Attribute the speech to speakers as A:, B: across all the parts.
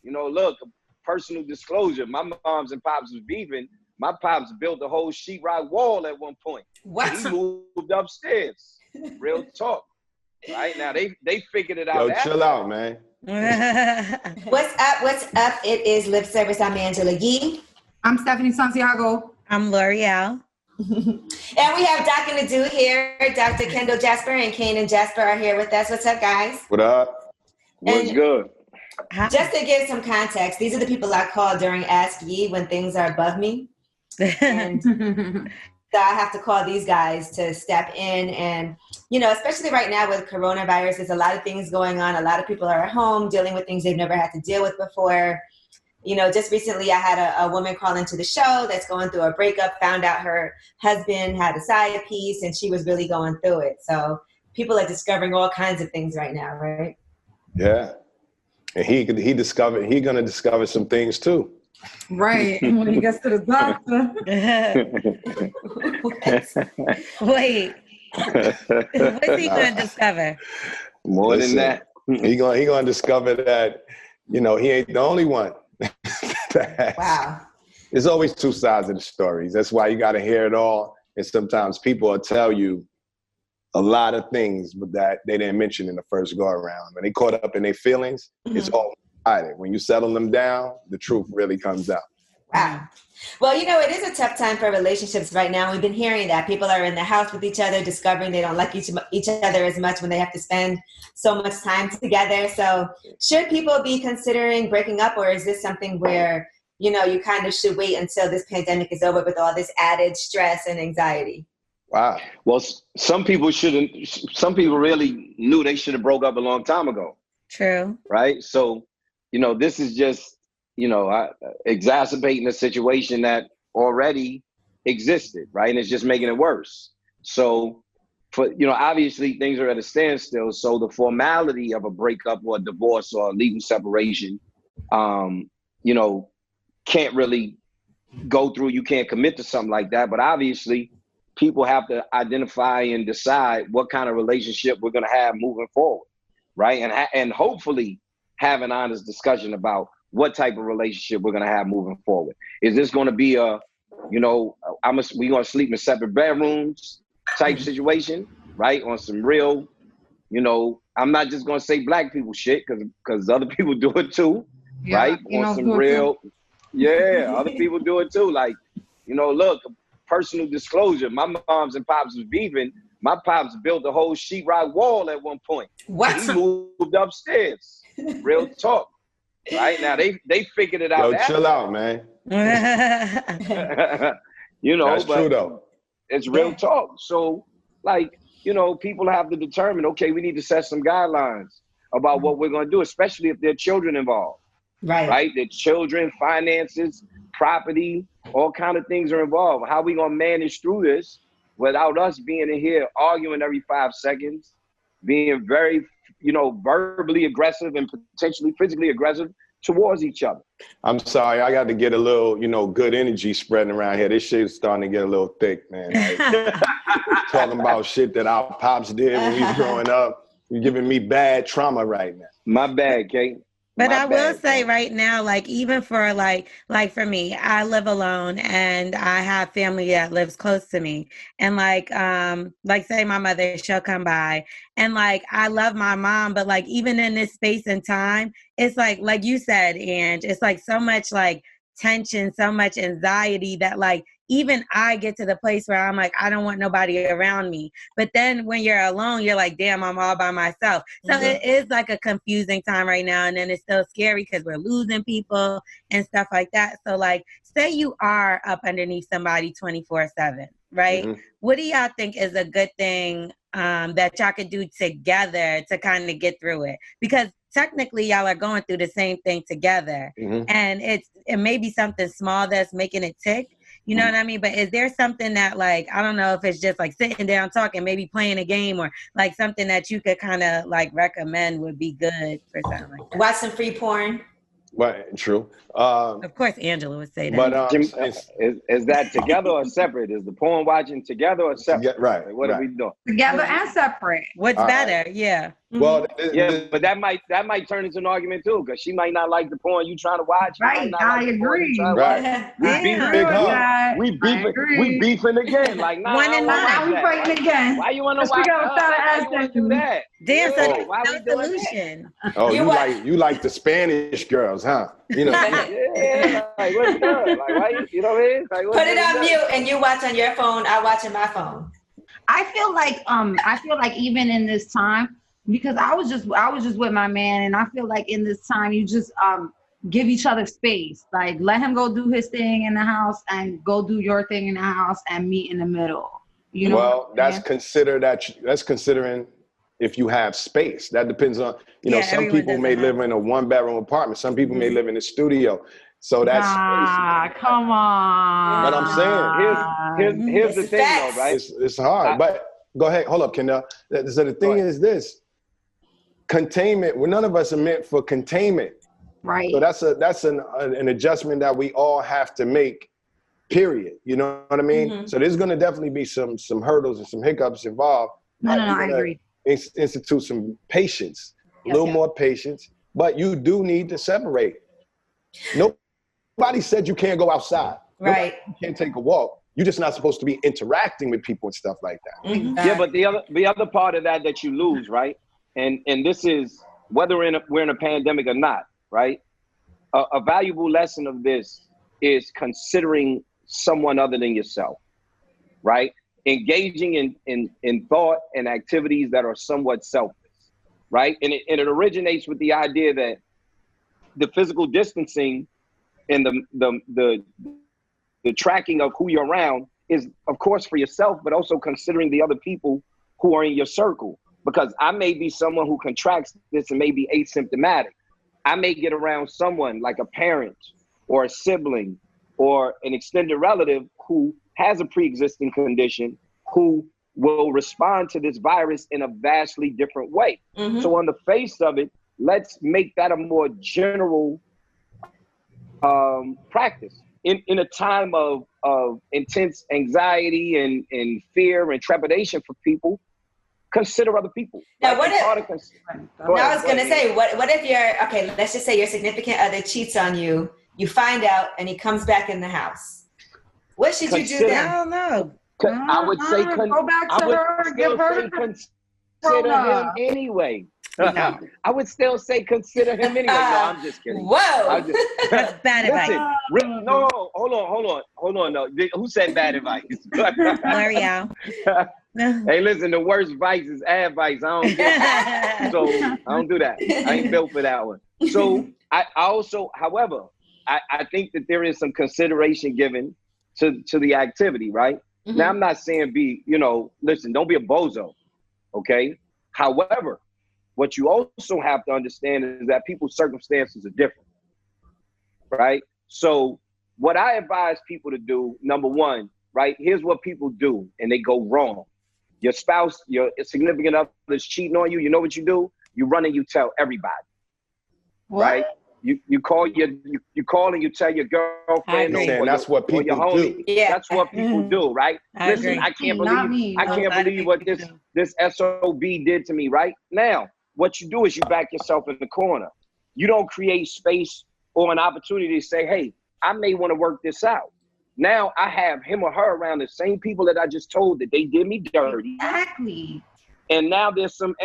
A: look, personal disclosure, my moms and pops was beefing. My pops built a whole sheetrock wall at one point.
B: What?
A: He moved upstairs. Real talk. Right now, they figured it out.
C: Yo, chill out, man.
B: What's up? What's up? It is Lip Service. I'm Angela Yee.
D: I'm Stephanie Santiago.
E: I'm L'Oreal.
B: And we have Doc in the Dude here. Dr. Kendell Jasper and Kainon Jasper are here with us. What's up, guys?
C: What up?
A: What's good?
B: Just to give some context, these are the people I call during Ask Yee when things are above me. And so I have to call these guys to step in. And, especially right now with coronavirus, there's a lot of things going on. A lot of people are at home dealing with things they've never had to deal with before. Just recently I had a woman call into the show that's going through a breakup, found out her husband had a side piece and she was really going through it. So people are discovering all kinds of things right now, right?
C: Yeah. And he gonna discover some things too.
D: Right. When he gets to the doctor.
E: Wait. What's he gonna discover?
A: More than that.
C: He gonna discover that, he ain't the only one.
B: Wow.
C: There's always two sides of the stories. That's why you got to hear it all. And sometimes people will tell you a lot of things that they didn't mention in the first go around. When they caught up in their feelings, It's all hiding. When you settle them down, the truth really comes out.
B: Wow. Well, it is a tough time for relationships right now. We've been hearing that people are in the house with each other, discovering they don't like each other as much when they have to spend so much time together. So should people be considering breaking up, or is this something where, you kind of should wait until this pandemic is over with all this added stress and anxiety?
C: Wow.
A: Well, some people really knew they should have broke up a long time ago.
E: True.
A: Right? So, this is just, exacerbating a situation that already existed, right? And it's just making it worse. So, obviously things are at a standstill. So the formality of a breakup or a divorce or a legal separation, can't really go through. You can't commit to something like that. But obviously, people have to identify and decide what kind of relationship we're going to have moving forward, right? And hopefully have an honest discussion about what type of relationship we're going to have moving forward. Is this going to be we going to sleep in separate bedrooms type situation, right? On some real, I'm not just going to say black people shit because other people do it too, right? On some real, other people do it too. Like, look, personal disclosure, my moms and pops was beefing. My pops built a whole sheetrock wall at one point.
B: What?
A: He moved upstairs. Real talk. Right now, they figured it out.
C: Yo, chill out, man.
A: That's
C: but true though.
A: It's real talk. So, people have to determine. Okay, we need to set some guidelines about what we're going to do, especially if there are children involved.
B: Right.
A: Right. The children, finances, property, all kind of things are involved. How we going to manage through this without us being in here arguing every 5 seconds, being very verbally aggressive and potentially physically aggressive towards each other.
C: I'm sorry, I got to get a little, good energy spreading around here. This shit's starting to get a little thick, man. Like, talking about shit that our pops did when we was growing up. You're giving me bad trauma right now.
A: My bad, Kate.
E: But I will say right now, even for like for me, I live alone and I have family that lives close to me. And say my mother, she'll come by and I love my mom, but even in this space and time, it's like you said, Ange, it's so much tension, so much anxiety that even I get to the place where I'm I don't want nobody around me. But then when you're alone, you're damn, I'm all by myself. So It is a confusing time right now. And then it's still scary because we're losing people and stuff like that. So say you are up underneath somebody 24/7, right? Mm-hmm. What do y'all think is a good thing that y'all could do together to kind of get through it? Because technically y'all are going through the same thing together. Mm-hmm. And it may be something small that's making it tick. You know what I mean? But is there something that I don't know if it's just sitting down talking, maybe playing a game or something that you could kind of recommend would be good for something like that?
B: Watch some free porn.
C: Right, true.
E: Of course, Angela would say that.
C: But
A: is that together or separate? Is the porn watching together or separate?
C: Right.
A: What are we doing?
D: Together and separate.
E: What's better? Right. Yeah.
C: Well,
A: but that might turn into an argument too, because she might not like the porn you trying to watch.
D: Right, I agree.
A: We beefing again. Like, nah,
E: One and nine.
D: Now we fighting again.
A: Why you want to
D: We
A: watch?
D: gotta start
A: Why you want to do that?
E: Damn, so
A: Yeah,
E: there's
A: why we
E: no
A: doing
E: solution.
C: Oh, you like the Spanish girls, huh? You know.
A: Yeah, like what's good? Like, why you know what I mean? Like,
B: Put it on mute and you watch on your phone. I watch on my phone.
D: I feel like even in this time, because I was just with my man, and I feel like in this time you just give each other space. Like, let him go do his thing in the house and go do your thing in the house and meet in the middle. You know.
C: Well, that's considering if you have space. That depends on, some people may live in a 1-bedroom apartment. Some people may live in a studio. So that's space.
D: Come on.
C: But I'm saying,
A: here's the thing though, right?
C: It's hard. But go ahead, hold up, Kendell. So the thing is this: containment. Well, none of us are meant for containment.
D: Right.
C: So that's an adjustment that we all have to make. Period. You know what I mean?
B: Mm-hmm.
C: So there's going to definitely be some hurdles and some hiccups involved.
D: No, I agree.
C: Institute some patience, a little more patience, but you do need to separate. Nobody said you can't go outside.
B: Right.
C: You can't take a walk. You're just not supposed to be interacting with people and stuff like that.
B: Mm-hmm.
A: Yeah, but the other part of that you lose, right? And this is whether we're in a pandemic or not, right? A valuable lesson of this is considering someone other than yourself, right? Engaging in thought and activities that are somewhat selfless, right? And it originates with the idea that the physical distancing and the tracking of who you're around is, of course, for yourself, but also considering the other people who are in your circle. Because I may be someone who contracts this and may be asymptomatic. I may get around someone like a parent or a sibling or an extended relative who has a pre-existing condition who will respond to this virus in a vastly different way. Mm-hmm. So on the face of it, let's make that a more general practice. In a time of intense anxiety and fear and trepidation for people, consider other people.
B: Now, what if, I was going to say, what if let's just say your significant other cheats on you, you find out, and he comes back in the house. What should you do then?
E: I don't know.
A: I would say,
D: go back to her, give her
A: consider him anyway.
E: No.
A: I would still say consider him anyway. No, I'm just kidding.
B: Whoa.
E: That's bad advice.
A: Listen, no, hold on. No, who said bad advice?
E: L'Oreal.
A: Hey, listen, the worst vice is advice. I don't get so I don't do that. I ain't built for that one. So I also, however, I think that there is some consideration given to the activity, right? Mm-hmm. Now, I'm not saying listen, don't be a bozo, okay? However, what you also have to understand is that people's circumstances are different, right? So what I advise people to do, number one, right? Here's what people do and they go wrong. Your spouse, your significant other is cheating on you. You know what you do? You run and you tell everybody, right? You call and you tell your girlfriend.
C: Or that's what people do.
B: Yeah.
A: That's what people do, right? Listen, I can't believe what this SOB did to me, right? Now, what you do is you back yourself in the corner. You don't create space or an opportunity to say, hey, I may want to work this out. Now I have him or her around the same people that I just told that they did me dirty.
D: Exactly.
A: And now there's some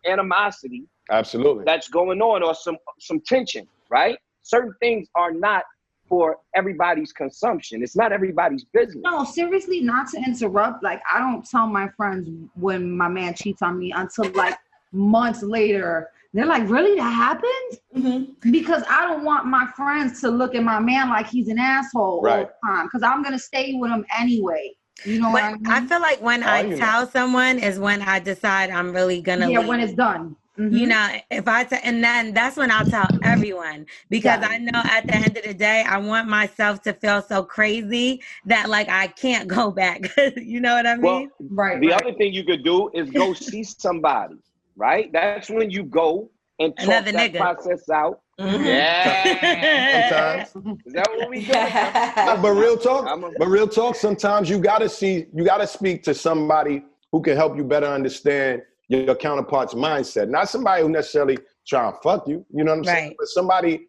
A: animosity.
C: Absolutely.
A: That's going on, or some tension, right? Certain things are not for everybody's consumption. It's not everybody's business.
D: No, seriously, not to interrupt. Like, I don't tell my friends when my man cheats on me until like months later. They're like, really? That happened? Mm-hmm. Because I don't want my friends to look at my man like he's an asshole all the time. Because I'm going to stay with him anyway. You know what I mean?
E: I feel like when I tell someone is when I decide I'm really going to leave.
D: When it's done. Mm-hmm.
E: You know, and then that's when I'll tell everyone, because I know at the end of the day, I want myself to feel so crazy that like I can't go back. You know what I mean?
A: Well, the other thing you could do is go see somebody, right? That's when you go and talk that process out. Mm-hmm. Yeah. Sometimes. Is that what we do?
C: But real talk, sometimes you gotta speak to somebody who can help you better understand your counterpart's mindset. Not somebody who necessarily trying to fuck you, you know what I'm saying? But somebody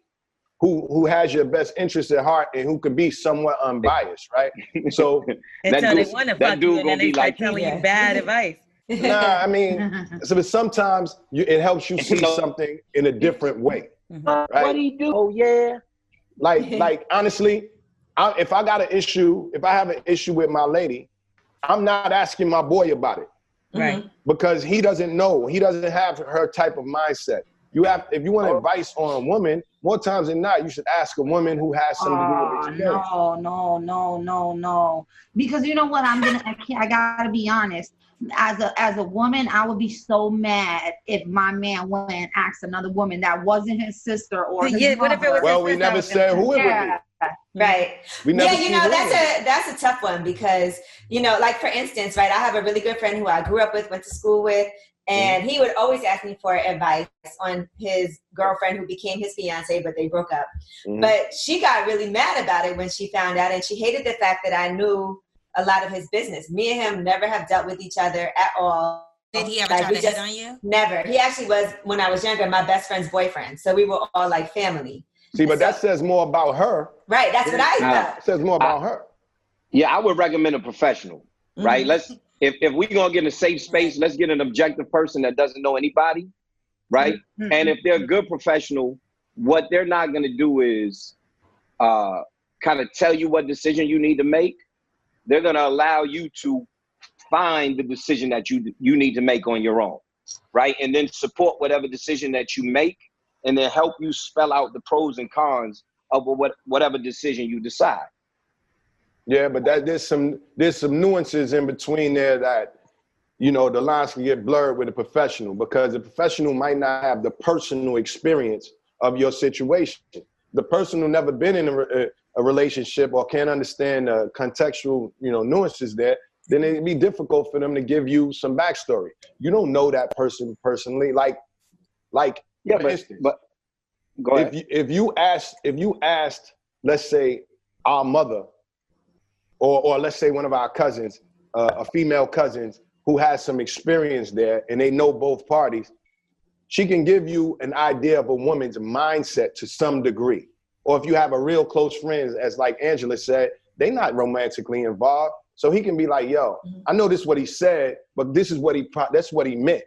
C: who has your best interest at heart and who could be somewhat unbiased, right? So
E: until they want to fuck you and then they start telling you bad advice.
C: Nah, I mean, so sometimes it helps you see something in a different way. Right?
A: What do you do? Oh yeah.
C: Like honestly, if I have an issue with my lady, I'm not asking my boy about it.
E: Right.
C: Because he doesn't know. He doesn't have her type of mindset. If you want advice on a woman, more times than not, you should ask a woman who has some degree of experience.
D: No. Because you know what? I gotta be honest. As a woman, I would be so mad if my man went and asked another woman that wasn't his sister or his mother.
E: What if it was
C: well, we never said who it would be.
B: Right. That's a tough one because, like for instance, right, I have a really good friend who I grew up with, went to school with, and he would always ask me for advice on his girlfriend who became his fiance, but they broke up. But she got really mad about it when she found out, and she hated the fact that I knew a lot of his business. Me and him never have dealt with each other at all.
E: Did he ever try to hit on you?
B: Never. He actually was, when I was younger, my best friend's boyfriend. So we were all like family.
C: See, but that says more about her.
B: Right, that's what I thought.
C: It says more about her.
A: Yeah, I would recommend a professional, right? If we're going to get in a safe space, let's get an objective person that doesn't know anybody, right? And if they're a good professional, what they're not going to do is kind of tell you what decision you need to make. They're going to allow you to find the decision that you need to make on your own, right? And then support whatever decision that you make, and then help you spell out the pros and cons of whatever decision you decide.
C: Yeah, but there's some nuances in between there that, the lines can get blurred with a professional, because the professional might not have the personal experience of your situation. The person who never been in a relationship or can't understand the contextual, nuances there, then it'd be difficult for them to give you some backstory. You don't know that person personally. Like,
A: yeah,
C: for instance,
A: but go ahead.
C: If you asked, let's say, our mother, or let's say one of our cousins, a female cousins who has some experience there and they know both parties, she can give you an idea of a woman's mindset to some degree. Or if you have a real close friend, as like Angela said, they're not romantically involved. So he can be like, yo, I know this is what he said, but this is that's what he meant.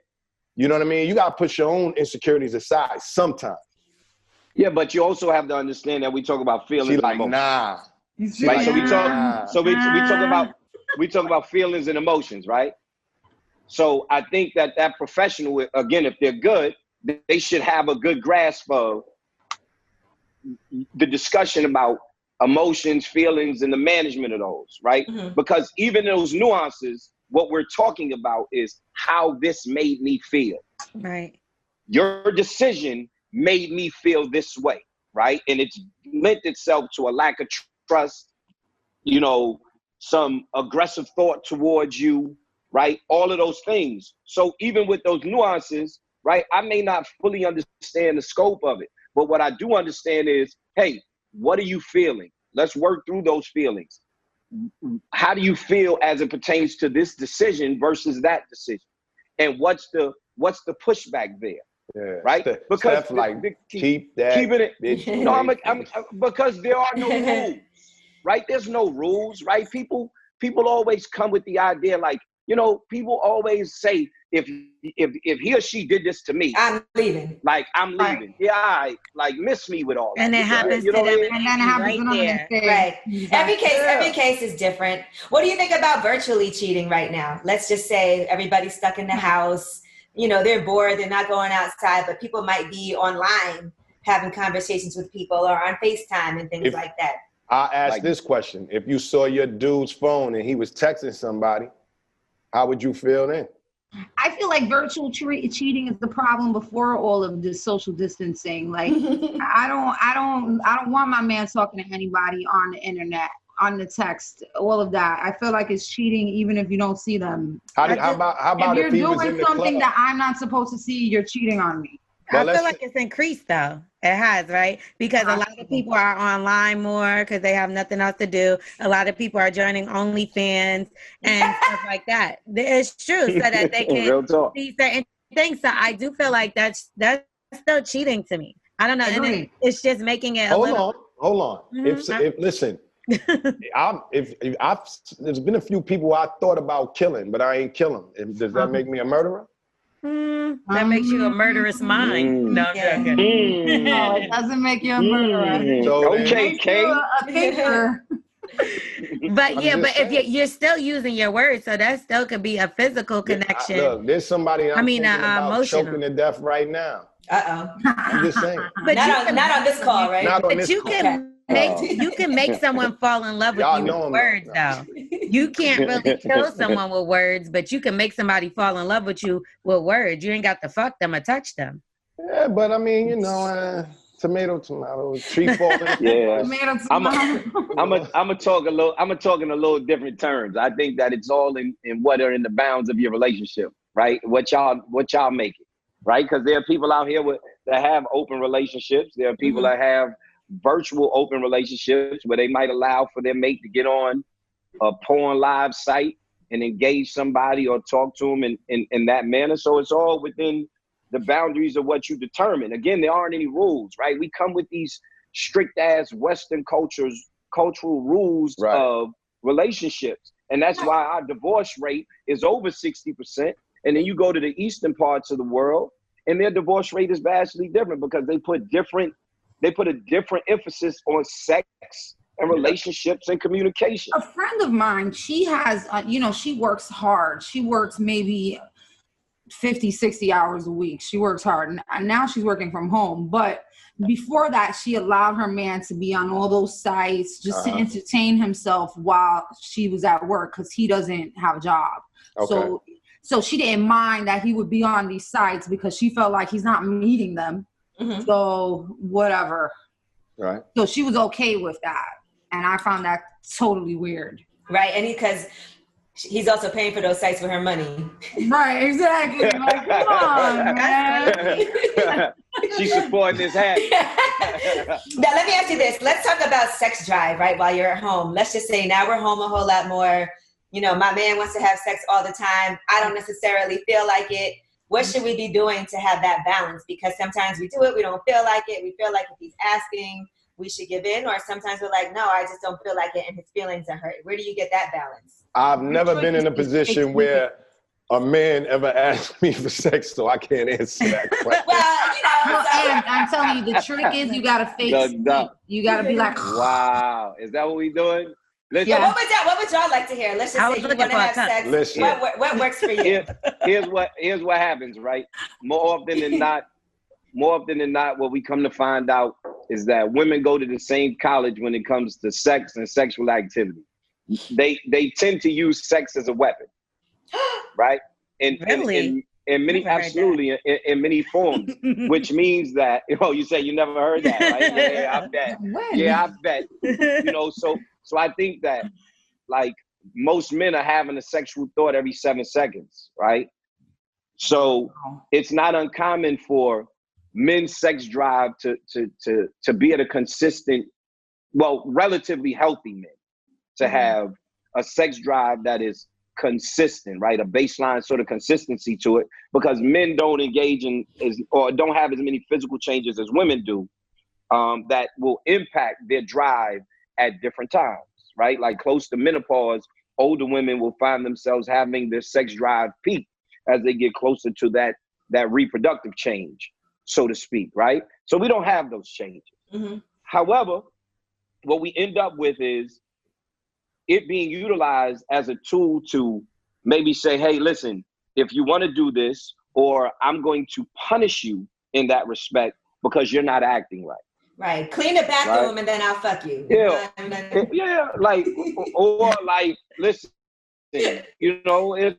C: You know what I mean? You got to put your own insecurities aside sometimes.
A: Yeah, but you also have to understand that we talk about feelings.
C: She like, nah.
A: Right, so we talk about feelings and emotions, right? So I think that professional, again, if they're good, they should have a good grasp of the discussion about emotions, feelings, and the management of those, right? Because even those nuances, what we're talking about is how this made me feel.
E: Right.
A: Your decision made me feel this way, right? And it's lent itself to a lack of trust, some aggressive thought towards you, right? All of those things. So even with those nuances, right, I may not fully understand the scope of it, but what I do understand is, hey, what are you feeling? Let's work through those feelings. How do you feel as it pertains to this decision versus that decision? And what's the pushback there?
C: Yeah,
A: right? Because
C: keep that.
A: Keeping it. No, because there are no rules, right? There's no rules, right? People always come with the idea, like, people always say, if he or she did this to me,
B: I'm leaving.
A: Like, I'm leaving. Right. Yeah, miss me with all that.
E: And it happens to them, and then it happens
B: right there. Right. Every case is different. What do you think about virtually cheating right now? Let's just say everybody's stuck in the house. They're bored, they're not going outside, but people might be online having conversations with people or on FaceTime and things like that.
C: I'll ask this question. If you saw your dude's phone and he was texting somebody, how would you feel then?
D: I feel like virtual cheating is the problem before all of this social distancing. Like, I don't want my man talking to anybody on the internet, on the text, all of that. I feel like it's cheating even if you don't see them.
C: How about
D: if you're doing something that I'm not supposed to see, you're cheating on me.
E: I feel like it's increased though. It has, right? Because a lot of people are online more because they have nothing else to do. A lot of people are joining OnlyFans and stuff like that. It's true, so that they can
A: Real talk.
E: see certain things. So I do feel like that's still cheating to me. I don't know. And it's just making it
C: Hold on.
E: Mhm.
C: If listen, there's been a few people I thought about killing, but I ain't kill them. Does that make me a murderer?
E: That makes you a murderous mind. No, I'm joking.
D: No, it doesn't make you a murderer.
C: So
A: Okay, Kay.
D: A thinker.
E: But if you're still using your words, so that still could be a physical connection.
C: Look, there's somebody I'm thinking about
E: emotional.
C: choking to death right now.
B: Uh-oh.
C: I'm just saying.
E: But
B: not on this call, right?
C: Not on
E: But
C: this
E: you
C: call.
E: can you can make someone fall in love with
C: Y'all
E: you
C: know
E: with
C: him,
E: words,
C: though.
E: though. You can't really kill someone with words, but you can make somebody fall in love with you with words. You ain't got to fuck them or touch them.
C: Yeah, but I mean, tomato, tree falling.
A: Yeah.
D: Tomato,
A: I'm talk in a little different terms. I think that it's all in what are in the bounds of your relationship, right? What y'all make it, right? Because there are people out here that have open relationships. There are people that have virtual open relationships where they might allow for their mate to get on a porn live site and engage somebody or talk to them in that manner. So it's all within the boundaries of what you determine. Again, there aren't any rules, right? We come with these strict ass Western cultural rules of relationships. And that's why our divorce rate is over 60%. And then you go to the eastern parts of the world and their divorce rate is vastly different because they put a different emphasis on sex and relationships and communication.
D: A friend of mine, she has, she works hard. She works maybe 50, 60 hours a week. She works hard. And now she's working from home. But before that, she allowed her man to be on all those sites just to entertain himself while she was at work because he doesn't have a job. Okay. So she didn't mind that he would be on these sites because she felt like he's not meeting them. Mm-hmm. So whatever.
C: Right.
D: So she was okay with that. And I found that totally weird.
B: Right. And because he's also paying for those sites with her money.
D: Right, exactly. Like, come on, man.
A: She's supporting this hat.
B: Now, let me ask you this. Let's talk about sex drive, right, while you're at home. Let's just say now we're home a whole lot more. My man wants to have sex all the time. I don't necessarily feel like it. What should we be doing to have that balance? Because sometimes we do it, we don't feel like it. We feel like if he's asking, we should give in. Or sometimes we're like, no, I just don't feel like it and his feelings are hurt. Where do you get that balance?
C: I've never been in a position where a man ever asked me for sex, so I can't answer that question.
D: Well, I'm telling you, the trick is you got to fake it. You got to be like,
A: wow. Is that what we doing? Listen.
B: Yeah. What would y'all like to hear? Let's just say you want to have sex.
C: Listen.
B: What works for you?
A: Here's what happens, right? More often than not, what we come to find out is that women go to the same college when it comes to sex and sexual activity. They tend to use sex as a weapon, right?
E: Really?
A: In many, absolutely, in many forms, which means that, you say you never heard that, right? Yeah, I bet. Yeah, I bet. So I think that, like, most men are having a sexual thought every 7 seconds, right? So it's not uncommon for men's sex drive to be at a consistent, relatively healthy men to have a sex drive that is consistent, right? A baseline sort of consistency to it, because men don't engage or don't have as many physical changes as women do that will impact their drive at different times, right? Like close to menopause, older women will find themselves having their sex drive peak as they get closer to that reproductive change, so to speak, right? So we don't have those changes. Mm-hmm. However, what we end up with is it being utilized as a tool to maybe say, hey, listen, if you want to do this, or I'm going to punish you in that respect because you're not acting right.
B: Right. Clean the bathroom, right? And then I'll fuck you.
A: Yeah. Yeah. Like, or like, listen, maybe
D: I'll give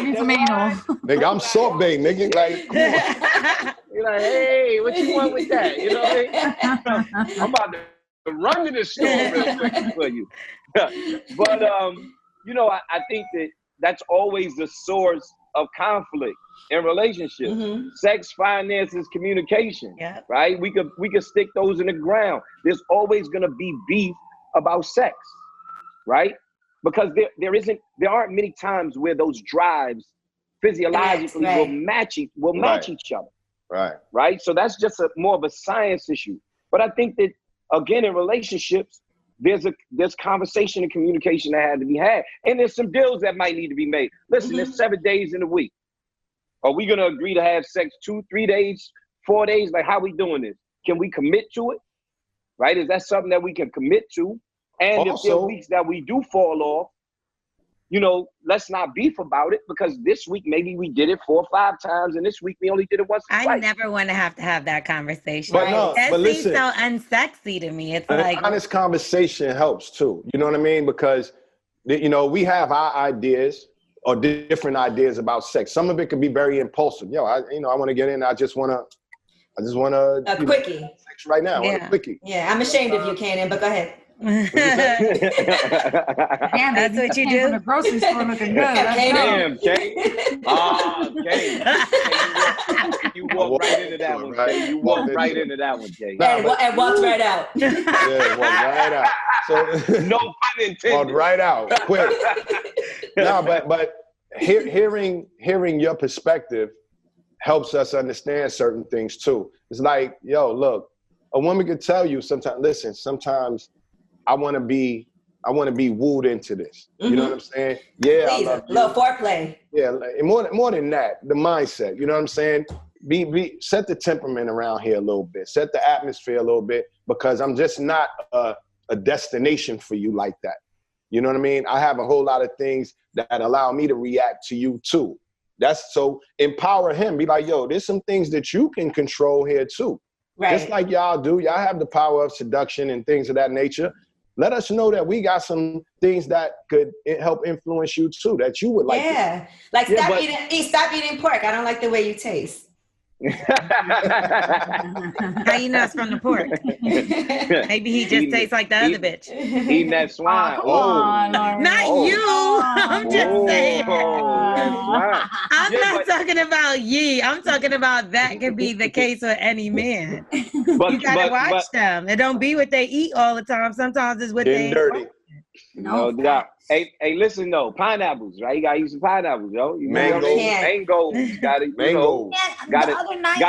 D: you some anal.
C: Nigga, I'm salt bae, nigga. Like, come on.
A: You're like, hey, what you want with that? You know what I mean? I'm about to run to the store real quick for you. But I think that's always the source of conflict in relationships.
B: Mm-hmm.
A: Sex, finances, communication.
E: Yeah.
A: Right? We could stick those in the ground. There's always gonna be beef about sex, right? Because there aren't many times where those drives physiologically will match each other. Right. So that's just more of a science issue. But I think that again in relationships, there's conversation and communication that had to be had, and there's some deals that might need to be made. Listen, there's 7 days in a week. Are we gonna agree to have sex 2, 3 days, 4 days? Like, how we doing this? Can we commit to it? Right? Is that something that we can commit to? And also, if there are weeks that we do fall off, let's not beef about it, because this week maybe we did it 4 or 5 times, and this week we only did it once.
E: I never want to have that conversation.
C: But no,
E: that
C: but
E: seems
C: listen,
E: so unsexy to me. It's like
C: honest conversation helps too. You know what I mean? Because we have our ideas or different ideas about sex. Some of it can be very impulsive. I want to get in. I just want to
B: a quickie.
C: Sex right now.
E: Yeah.
C: I want a quickie.
B: Yeah, I'm ashamed of you, Kainon, but go ahead.
D: Damn,
E: that's what you do.
D: From the grocery store looking good.
A: Damn, Kay. You walked right into that one, Kay. You walked right into that one, Kay.
B: And walked right out.
C: Yeah, walked right out. So
A: no pun intended.
C: Walked right out, quick. No, but hearing your perspective helps us understand certain things too. It's like, look, a woman could tell you sometimes I want to be wooed into this.
B: Mm-hmm.
C: You know what I'm saying? Yeah,
B: please,
C: I love you.
B: A little foreplay.
C: Yeah, more than that, the mindset. You know what I'm saying? Set the temperament around here a little bit. Set the atmosphere a little bit, because I'm just not a destination for you like that. You know what I mean? I have a whole lot of things that allow me to react to you too. That's so empower him. Be like, there's some things that you can control here too. Right. Just like y'all do. Y'all have the power of seduction and things of that nature. Let us know that we got some things that could help influence you too, that you would like.
B: Yeah. Like stop eating pork. I don't like the way you taste.
E: How you know it's from the pork? Maybe he just tastes like the other bitch.
A: Eating that swine.
E: Not you. I'm just saying. I'm not talking about Yee. I'm talking about that could be the case with any man. You gotta watch them. It don't be what they eat all the time. Sometimes it's what they eat.
C: Dirty.
A: No doubt. Hey, listen though, pineapples, right? You gotta use some pineapples, yo.
C: Mangoes.
A: Gotta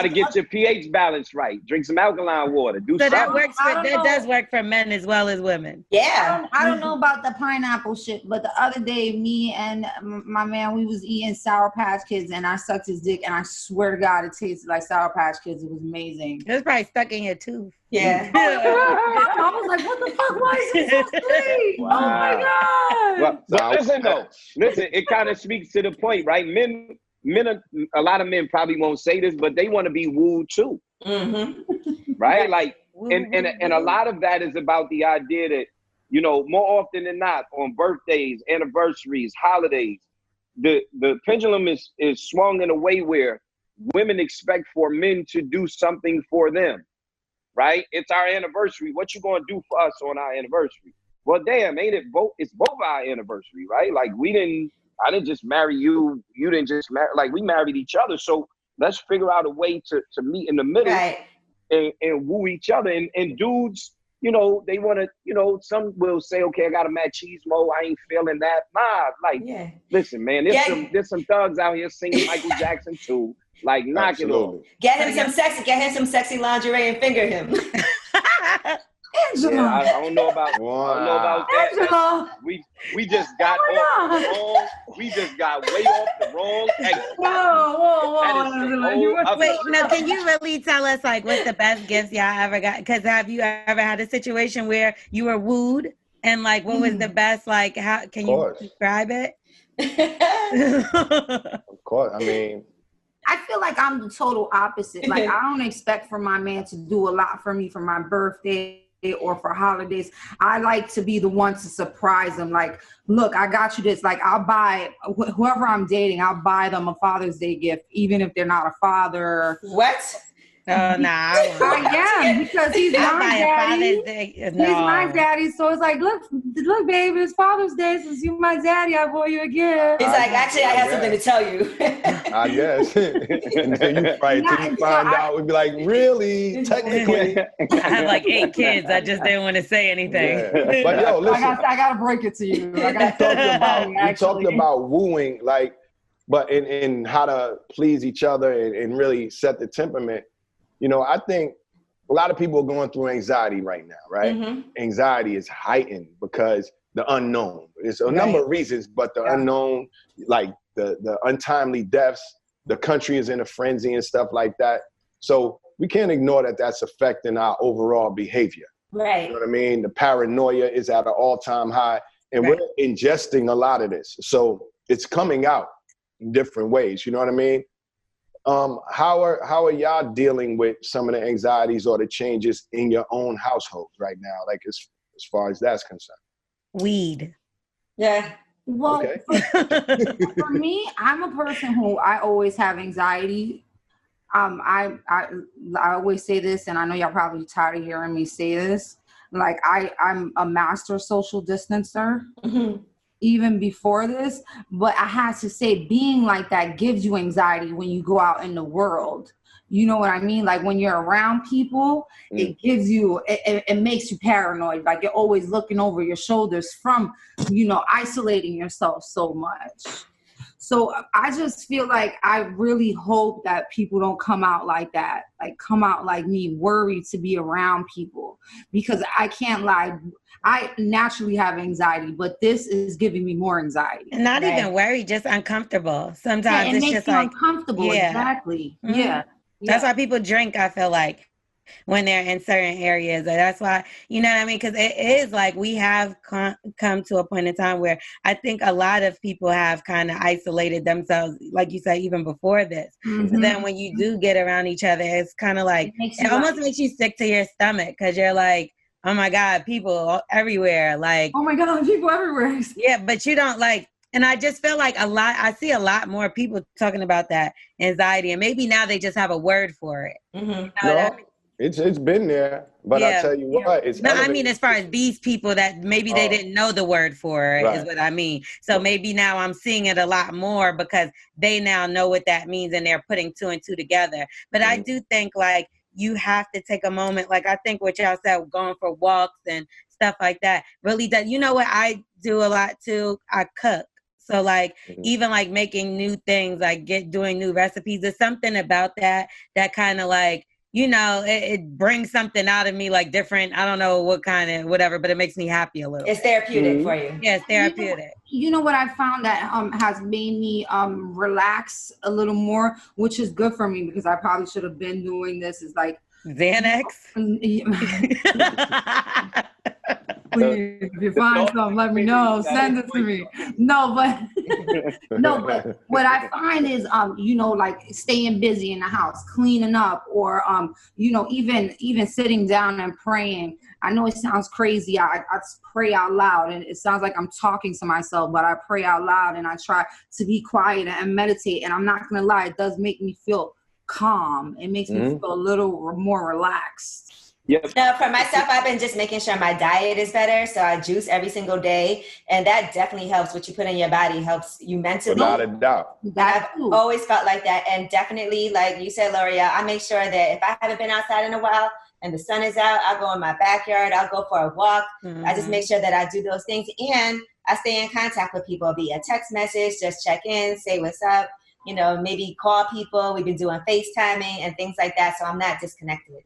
A: get your pH balance right. Drink some alkaline water. Do something.
E: That does work for men as well as women.
B: Yeah.
D: I don't know about the pineapple shit, but the other day, me and my man, we was eating Sour Patch Kids, and I sucked his dick, and I swear to God, it tasted like Sour Patch Kids. It was amazing.
E: It was probably stuck in your tooth.
B: Yeah.
D: I was like, what the fuck? Why is it so sweet? Wow. Oh my God.
A: Well, listen, it kind of speaks to the point, right? Men, a lot of men probably won't say this, but they want to be wooed too.
B: Mm-hmm.
A: Right? Like, and a lot of that is about the idea that, more often than not, on birthdays, anniversaries, holidays, the pendulum is swung in a way where women expect for men to do something for them. Right? It's our anniversary. What you gonna do for us on our anniversary? Well, damn, ain't it both? It's both our anniversary, right? Like I didn't just marry you. You didn't just marry. Like, we married each other. So let's figure out a way to meet in the middle,
B: right,
A: and woo each other. And dudes, they want to, some will say, okay, I got a machismo. I ain't feeling that. Nah, like, listen, man, there's some thugs out here singing Michael Jackson too. Like, knock it off.
B: Get him some sexy lingerie and finger him.
D: Angela.
A: Yeah, I don't know about that.
D: Angela.
A: We just got off the wrong. We just got way off the wrong exit.
D: Whoa.
E: Wait, no, can you really tell us like what's the best gifts y'all ever got? Because have you ever had a situation where you were wooed and like what was the best? Like, how can you describe it?
C: Of course. I mean,
D: I feel like I'm the total opposite. Like, I don't expect for my man to do a lot for me for my birthday or for holidays. I like to be the one to surprise them. Like, look, I got you this. Like, I'll buy whoever I'm dating, I'll buy them a Father's Day gift, even if they're not a father.
B: What?
E: Oh, no.
D: I am, because he's my daddy.
E: No.
D: He's my daddy. So it's like, look, baby, it's Father's Day. Since you're my daddy, I bought you a gift.
B: He's like, actually, I have something to tell you.
C: I guess. Until you find out, we'd be like, really? Technically.
E: I have like 8 kids. I just didn't want to say anything.
C: Yeah. But yo, listen.
D: I gotta break it to you.
C: You talked about wooing, like, but in how to please each other and really set the temperament. You know, I think a lot of people are going through anxiety right now, right? Mm-hmm. Anxiety is heightened because the unknown. There's a number of reasons, but the unknown, like the untimely deaths, the country is in a frenzy and stuff like that. So we can't ignore that that's affecting our overall behavior.
B: Right.
C: You know what I mean? The paranoia is at an all-time high, and we're ingesting a lot of this. So it's coming out in different ways. You know what I mean? How are y'all dealing with some of the anxieties or the changes in your own households right now? Like as far as that's concerned.
E: Weed.
B: Yeah.
D: Well, for me, I'm a person who I always have anxiety. I always say this, and I know y'all probably tired of hearing me say this. Like I'm a master social distancer. Mm-hmm. Even before this, but I had to say, being like that gives you anxiety when you go out in the world. You know what I mean? Like when you're around people, it gives you, it makes you paranoid. Like you're always looking over your shoulders from, isolating yourself so much. So I just feel like I really hope that people don't come out like that, like come out like me, worried to be around people, because I can't lie. I naturally have anxiety, but this is giving me more anxiety.
E: And not even worried, just uncomfortable. Sometimes it's just like
D: uncomfortable. Exactly. Mm-hmm. Yeah.
E: That's why people drink, I feel like, when they're in certain areas. That's why, you know what I mean? Because it is like we have come to a point in time where I think a lot of people have kind of isolated themselves, like you said, even before this. Mm-hmm. So then when you do get around each other, it's kind of like, it almost makes you sick to your stomach, because you're like, oh my God, people everywhere. Like,
D: oh my God, people everywhere.
E: Yeah, but you don't like, and I just feel like I see a lot more people talking about that anxiety, and maybe now they just have a word for it. Mm-hmm. You know what I mean?
C: It's been there, but I tell you what, it's
E: no. I mean, as far as these people that maybe they didn't know the word for it, is what I mean. So maybe now I'm seeing it a lot more because they now know what that means and they're putting 2 and 2 together. But I do think like you have to take a moment. Like I think what y'all said, going for walks and stuff like that, really does. You know what I do a lot too? I cook. So like even like making new things, like doing new recipes. There's something about that kind of like, it brings something out of me, like different. I don't know what kind of whatever, but it makes me happy a little.
B: It's therapeutic for you.
E: Yeah, it's therapeutic.
D: You know what I found that has made me relax a little more, which is good for me because I probably should have been doing this. Is like
E: Xanax.
D: Please, if you find something, let me know. Send it to me. No, but what I find is, like staying busy in the house, cleaning up, or, even sitting down and praying. I know it sounds crazy. I pray out loud, and it sounds like I'm talking to myself, but I pray out loud and I try to be quiet and meditate. And I'm not going to lie, it does make me feel calm. It makes me feel a little more relaxed.
A: Yep.
B: No, for myself, I've been just making sure my diet is better. So I juice every single day. And that definitely helps. What you put in your body helps you mentally.
C: Without a doubt.
B: I've always felt like that. And definitely, like you said, L'Oreal, I make sure that if I haven't been outside in a while and the sun is out, I'll go in my backyard. I'll go for a walk. Mm-hmm. I just make sure that I do those things. And I stay in contact with people via text message, just check in, say what's up, maybe call people. We've been doing FaceTiming and things like that. So I'm not disconnected.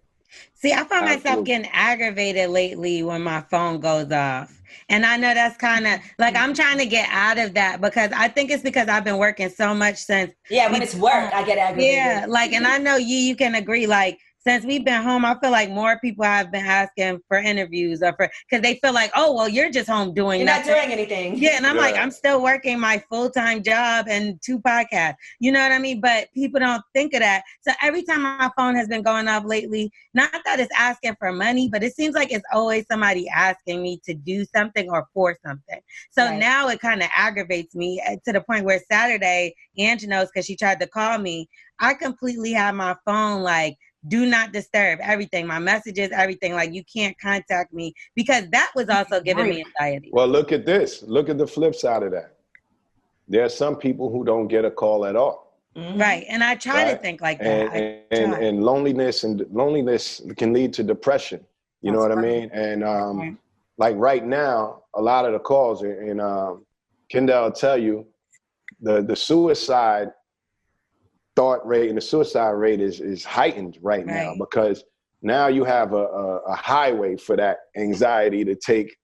E: See, I find myself getting aggravated lately when my phone goes off. And I know that's kind of like, I'm trying to get out of that because I think it's because I've been working so much since.
B: Yeah, when it's work, I get aggravated.
E: Yeah, like, and I know you can agree, like, since we've been home, I feel like more people have been asking for interviews or because they feel like, oh, well, you're just home doing nothing.
B: You're not doing anything.
E: Yeah, and I'm like, I'm still working my full-time job and 2 podcasts. You know what I mean? But people don't think of that. So every time my phone has been going off lately, not that it's asking for money, but it seems like it's always somebody asking me to do something or for something. So now it kind of aggravates me to the point where Saturday, Angela knows because she tried to call me, I completely had my phone like do not disturb everything, my messages, everything. Like, you can't contact me, because that was also giving me anxiety.
C: Well, look at this. Look at the flip side of that. There are some people who don't get a call at all.
E: Mm-hmm. Right. And I try to think like that.
C: And loneliness can lead to depression. You know what I mean? And like right now, a lot of the calls, and Kendell will tell you, the suicide thought rate and the suicide rate is heightened right now, because now you have a highway for that anxiety to take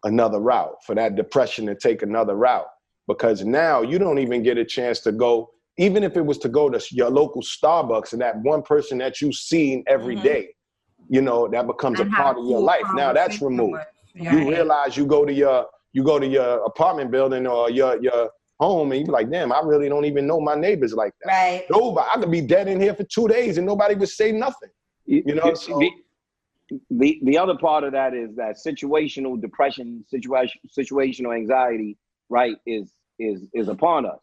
C: another route, for that depression to take another route, because now you don't even get a chance to go, even if it was to go to your local Starbucks and that one person that you've seen every day, you know, that becomes a part of your life. Now that's removed. You realize you go to your apartment building or your home, and you be like, damn, I really don't even know my neighbors like that.
B: Right.
C: Nobody, I could be dead in here for 2 days and nobody would say nothing. You know, so
A: the other part of that is that situational depression, situational anxiety, right, is upon us,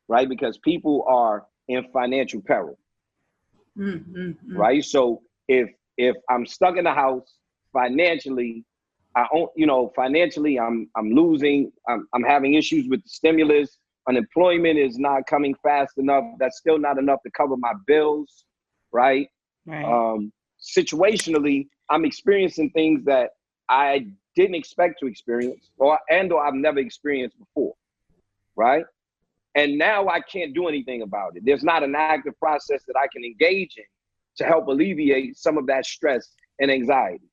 A: right? Because people are in financial peril. Right? So if I'm stuck in the house financially, financially I'm losing, I'm having issues with the stimulus. Unemployment is not coming fast enough. That's still not enough to cover my bills, right? Situationally, I'm experiencing things that I didn't expect to experience, or I've never experienced before, right? And now I can't do anything about it. There's not an active process that I can engage in to help alleviate some of that stress and anxiety,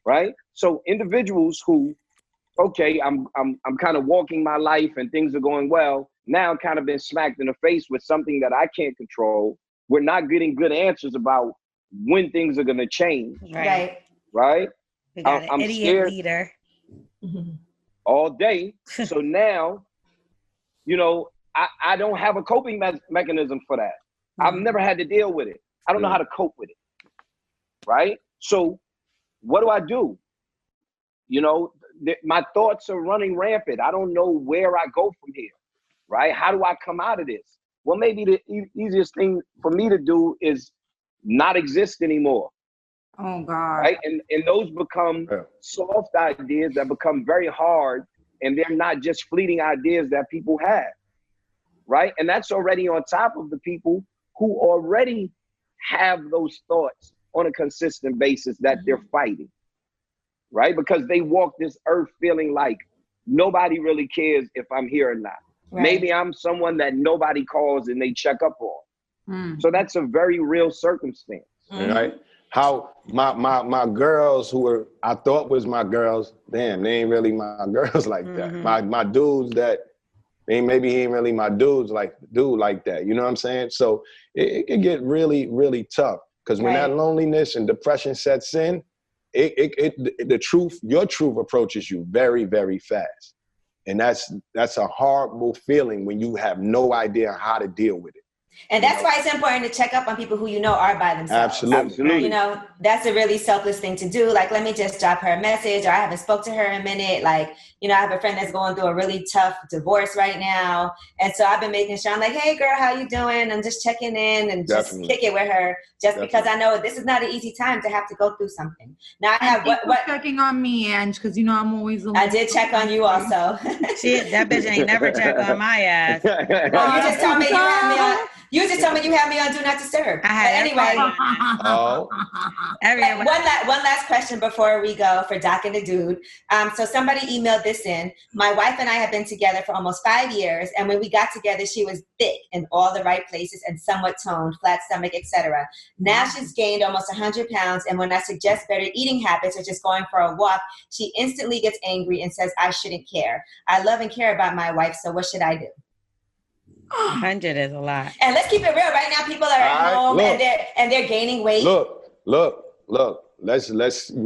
A: right? So individuals who, okay, I'm kind of walking my life and things are going well, now I'm kind of been smacked in the face with something that I can't control. We're not getting good answers about when things are going to change.
B: Right.
E: We got an idiot leader
A: all day. So now, you know, I don't have a coping mechanism for that. I've never had to deal with it. I don't know how to cope with it. Right? So what do? You know, my thoughts are running rampant. I don't know where I go from here. Right? How do I come out of this? Well, maybe the easiest thing for me to do is not exist anymore.
D: Oh God.
A: Right? And those become soft ideas that become very hard, and they're not just fleeting ideas that people have. Right? And that's already on top of the people who already have those thoughts on a consistent basis that they're fighting. Right? Because they walk this earth feeling like nobody really cares if I'm here or not. Right. Maybe I'm someone that nobody calls and they check up on. So that's a very real circumstance.
C: Right? How my girls who I thought was my girls, damn, they ain't really my girls like that. My dudes that maybe he ain't really my dude like that. You know what I'm saying? So it can get really, really tough, because when that loneliness and depression sets in, your truth approaches you very, very fast. And that's a horrible feeling when you have no idea how to deal with it.
B: And that's why it's important to check up on people who you know are by themselves.
C: Absolutely.
B: You know, that's a really selfless thing to do. Like, let me just drop her a message, or I haven't spoke to her in a minute. Like, you know, I have a friend that's going through a really tough divorce right now. And so I've been making sure, I'm like, hey girl, how you doing? I'm just checking in and just kick it with her, just because I know this is not an easy time to have to go through something. Now I have what checking
D: on me, Ange, because you know I'm always
B: I did check on you also.
E: That bitch ain't never check on my ass.
B: Oh, you just told me you had me on. You just told me you had me on Do Not Disturb. Anyway. One last question before we go for Doc and the Dude. So somebody emailed this in. My wife and I have been together for almost 5 years, and when we got together, she was thick in all the right places and somewhat toned, flat stomach, etc. Now she's gained almost 100 pounds, and when I suggest better eating habits or just going for a walk, she instantly gets angry and says I shouldn't care. I love and care about my wife, so what should I do?
E: 100 is a lot.
B: And let's keep it real. Right now, people are at home and they're gaining weight.
C: Look. We're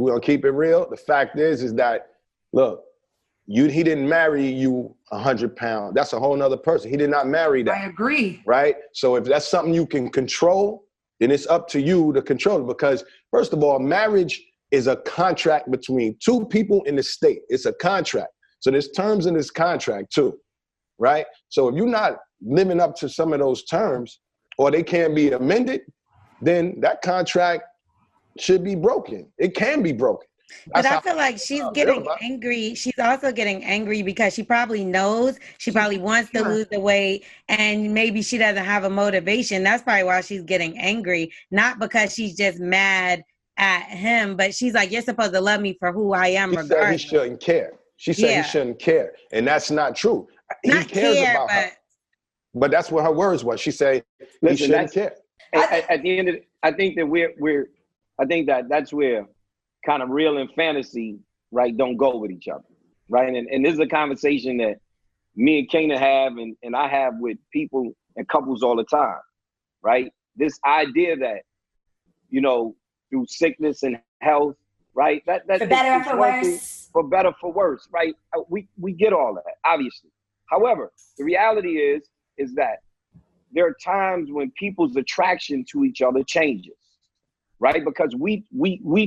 C: gonna keep it real. The fact is that he didn't marry you 100 pounds. That's a whole nother person. He did not marry that.
D: I agree.
C: Right? So if that's something you can control, then it's up to you to control it. Because first of all, marriage is a contract between two people in the state. It's a contract. So there's terms in this contract too. Right? So if you're not living up to some of those terms, or they can't be amended, then that contract should be broken. It can be broken.
E: But I feel like she's getting angry. She's also getting angry because she probably knows she probably wants to lose the weight, and maybe she doesn't have a motivation. That's probably why she's getting angry, not because she's just mad at him, but she's like, you're supposed to love me for who I am regardless.
C: He shouldn't care. She said he shouldn't care, and that's not true. He cares about her. But that's what her words was. She said he shouldn't care.
A: At the end of I think that I think that's where kind of real and fantasy, right, don't go with each other, right? And this is a conversation that me and Kainon have and I have with people and couples all the time, right? This idea that, you know, through sickness and health, right? That's
B: for better or for worse.
A: For better, for worse, right? We get all that, obviously. However, the reality is that there are times when people's attraction to each other changes, right? Because we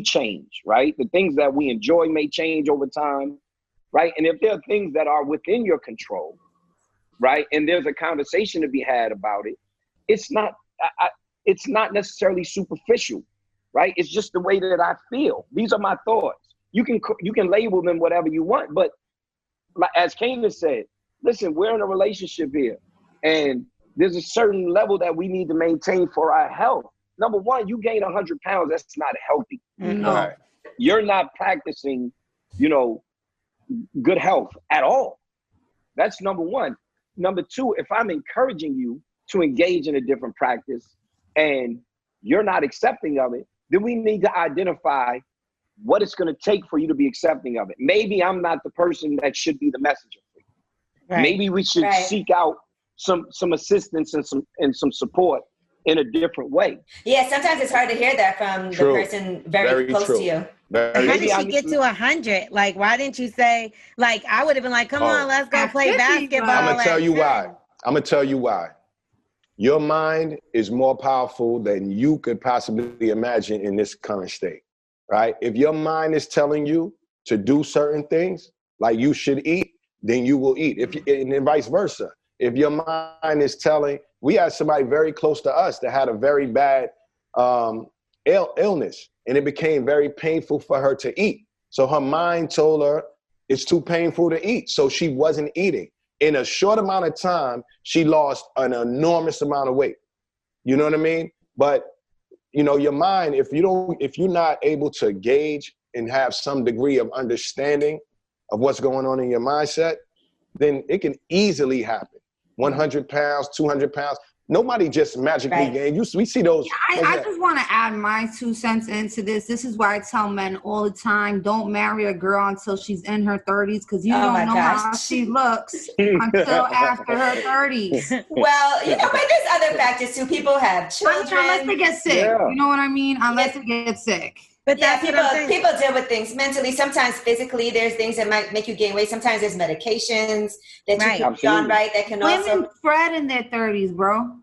A: change, right? The things that we enjoy may change over time, right? And if there are things that are within your control, right? And there's a conversation to be had about it, it's not necessarily superficial, right? It's just the way that I feel. These are my thoughts. You can label them whatever you want, but as Kainon said, listen, we're in a relationship here, and there's a certain level that we need to maintain for our health. Number one, you gain 100 pounds, that's not healthy.
D: No.
C: Right.
A: You're not practicing, you know, good health at all. That's number one. Number two, if I'm encouraging you to engage in a different practice and you're not accepting of it, then we need to identify what it's going to take for you to be accepting of it. Maybe I'm not the person that should be the messenger for you. Right. Maybe we should seek out some assistance and some support in a different way.
B: Yeah, sometimes it's hard to hear that from the person very close to you.
E: How did she get to 100? Like, why didn't you say, like, I would have been like, come on, let's go play basketball.
C: I'm going to tell you why. I'm going to tell you why. Your mind is more powerful than you could possibly imagine in this current state, right? If your mind is telling you to do certain things, like you should eat, then you will eat. And then vice versa. If your mind is telling, we had somebody very close to us that had a very bad illness, and it became very painful for her to eat. So her mind told her it's too painful to eat. So she wasn't eating. In a short amount of time, she lost an enormous amount of weight. You know what I mean? But, you know, your mind, if you're not able to gauge and have some degree of understanding of what's going on in your mindset, then it can easily happen. 100 pounds, 200 pounds. Nobody just magically gains. We see those.
D: Yeah, I just want to add my 2 cents into this. This is why I tell men all the time, don't marry a girl until she's in her 30s, because you don't know how she looks until after her 30s.
B: Well, you know, but there's other factors too. People have children.
D: Unless they get sick. Yeah. You know what I mean? Unless they get sick.
B: But people deal with things mentally. Sometimes physically, there's things that might make you gain weight. Sometimes there's medications that you can be on, right? That can
D: women spread in their 30s, bro.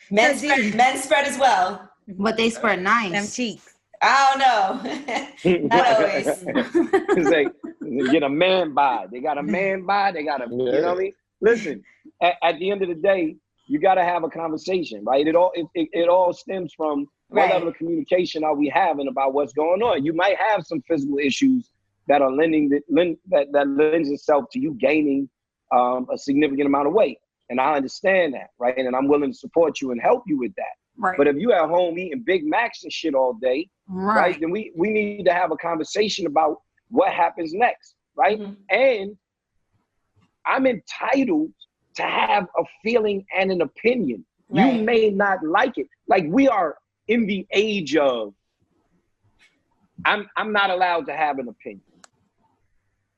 B: Men spread as well.
D: But they spread nice.
E: Them cheeks.
B: I don't know. Not always.
A: It's like, get a man bod. They got a man bod. They got a, you know what I mean? Listen, at the end of the day, you got to have a conversation, right? It all stems from what level of communication are we having about what's going on. You might have some physical issues that are that lends itself to you gaining a significant amount of weight. And I understand that, right? And I'm willing to support you and help you with that.
D: Right.
A: But if you at home eating Big Macs and shit all day, right, then we need to have a conversation about what happens next, right? Mm-hmm. And I'm entitled to have a feeling and an opinion. Right. You may not like it. Like, we are in the age of, I'm not allowed to have an opinion.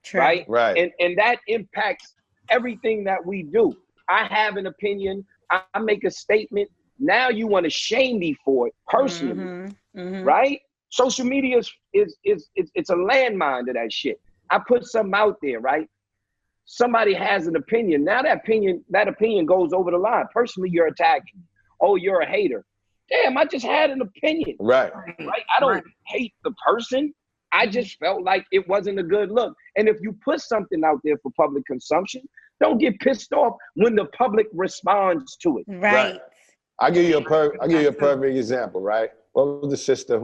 E: True.
A: Right. And that impacts everything that we do. I have an opinion. I make a statement. Now you want to shame me for it personally, right? Social media is it's a landmine to that shit. I put something out there, right? Somebody has an opinion. Now that opinion goes over the line. Personally, you're attacking me. Oh, you're a hater. Damn, I just had an opinion.
C: Right.
A: I don't hate the person. I just felt like it wasn't a good look. And if you put something out there for public consumption, don't get pissed off when the public responds to it.
E: Right.
C: I'll give you a perfect example, right? What was the sister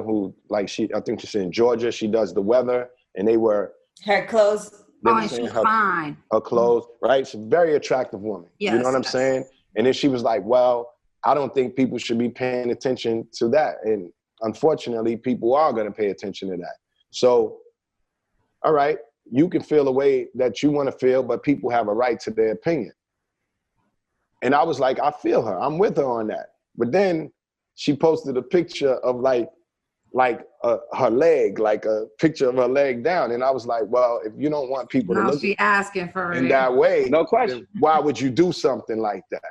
C: who like I think she's in Georgia, she does the weather, and they were
B: her clothes.
D: Oh, and she's fine.
C: Her clothes, right? She's a very attractive woman.
D: Yes,
C: you know what I'm saying? And then she was like, well, I don't think people should be paying attention to that. And unfortunately, people are going to pay attention to that. So, all right, you can feel the way that you want to feel, but people have a right to their opinion. And I was like, I feel her. I'm with her on that. But then she posted a picture of her leg, like a picture of her leg down. And I was like, well, if you don't want people to look
D: she asking for
C: in
D: it.
C: that way,
A: no question.
C: Why would you do something like that?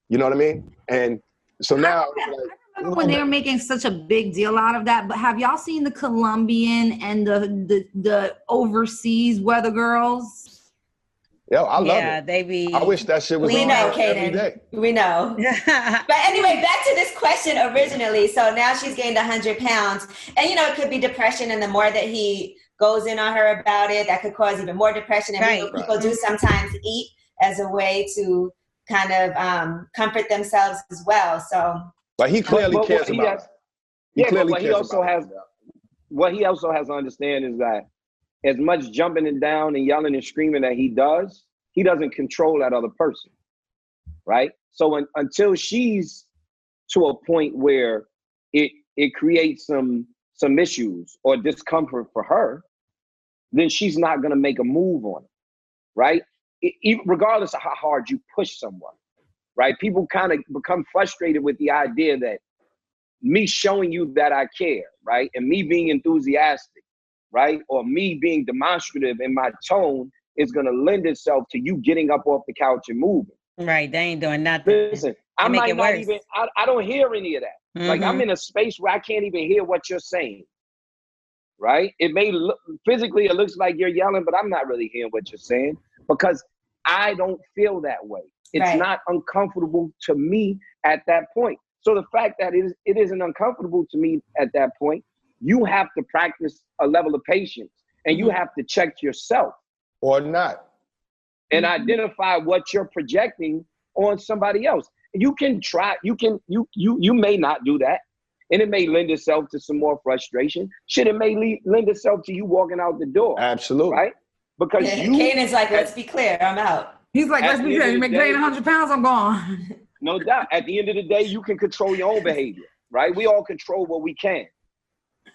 C: You know what I mean? And so now,
D: I remember when they were making such a big deal out of that. But have y'all seen the Colombian and the overseas weather girls?
C: Yo, I love it.
E: Yeah, they be.
C: I wish that shit was
B: We
C: on
B: know,
C: every
B: Kainon.
C: day.
B: We know. But anyway, back to this question originally. So now she's gained 100 pounds. And, it could be depression. And the more that he goes in on her about it, that could cause even more depression. And people do sometimes eat as a way to kind of comfort themselves as well. So,
C: but he clearly cares about it.
A: What he also has to understand is that as much jumping and down and yelling and screaming that he doesn't control that other person, right? So until she's to a point where it creates some issues or discomfort for her, then she's not going to make a move on it, right? Regardless of how hard you push someone, right? People kind of become frustrated with the idea that me showing you that I care, right? And me being enthusiastic, right? Or me being demonstrative in my tone is going to lend itself to you getting up off the couch and moving.
E: Right. They ain't doing nothing.
A: Listen, I might not even, I don't hear any of that. Like I'm in a space where I can't even hear what you're saying, right? It may look, physically, it looks like you're yelling, but I'm not really hearing what you're saying because I don't feel that way. It's not uncomfortable to me at that point. So the fact that it isn't uncomfortable to me at that point, you have to practice a level of patience and you have to check yourself.
C: Or not.
A: And identify what you're projecting on somebody else. You can try, you may not do that. And it may lend itself to some more frustration. Shit, it may lend itself to you walking out the door.
C: Absolutely.
A: Right? Because
B: Kainon's like, let's be clear, I'm out.
D: He's like, let's be clear, you make 100 pounds, I'm gone.
A: No doubt. At the end of the day, you can control your own behavior, right? We all control what we can,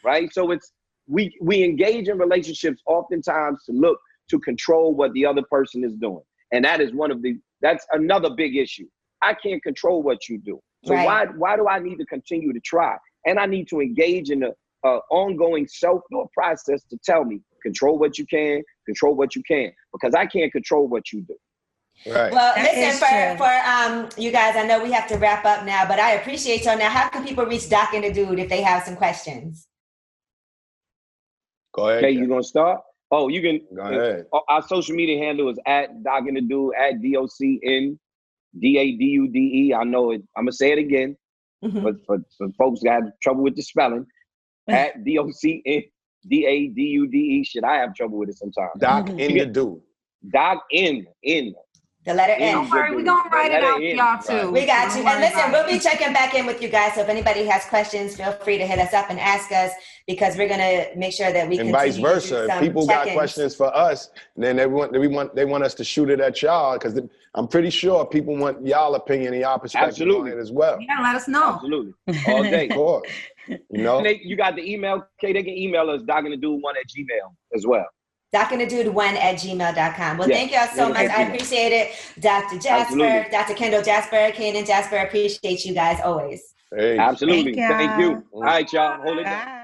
A: right? So it's, we engage in relationships oftentimes to control what the other person is doing. And that is that's another big issue. I can't control what you do. So why do I need to continue to try? And I need to engage in a ongoing self-thought process to tell me, control what you can, because I can't control what you do.
C: Right.
B: Well, listen, for you guys, I know we have to wrap up now, but I appreciate y'all. Now, how can people reach Doc and the Dude if they have some questions?
C: Go ahead.
A: Okay, you gonna start? Oh, you can.
C: Go ahead.
A: Our social media handle is at Doc and the Dude, at DOCNDADUDE. I know it. I'm gonna say it again, but for folks that have trouble with the spelling, at DOCNDADUDE. Shit, I have trouble with it sometimes.
C: Doc and the Dude.
A: Doc in.
B: The letter N.
D: Don't worry, we're going to write it out for y'all too.
B: We got you. And listen, we'll be checking back in with you guys. So if anybody has questions, feel free to hit us up and ask us because we're going to make sure that we can.
C: And vice versa. If people got questions for us, then they want us to shoot it at y'all because I'm pretty sure people want y'all opinion and y'all perspective on it as well.
D: Yeah, let us know.
A: Absolutely. All day.
C: Of course. You know?
A: You got the email. Okay, they can email us, docandthedude1@gmail as well. docandthedude1@gmail.com. Well, thank y'all so much. I appreciate it. Dr. Jasper, Absolutely.
B: Dr. Kendell Jasper, Kainon Jasper, appreciate you guys always.
C: Hey.
A: Absolutely. Thank you. All right, y'all. Hold it down.
E: Bye.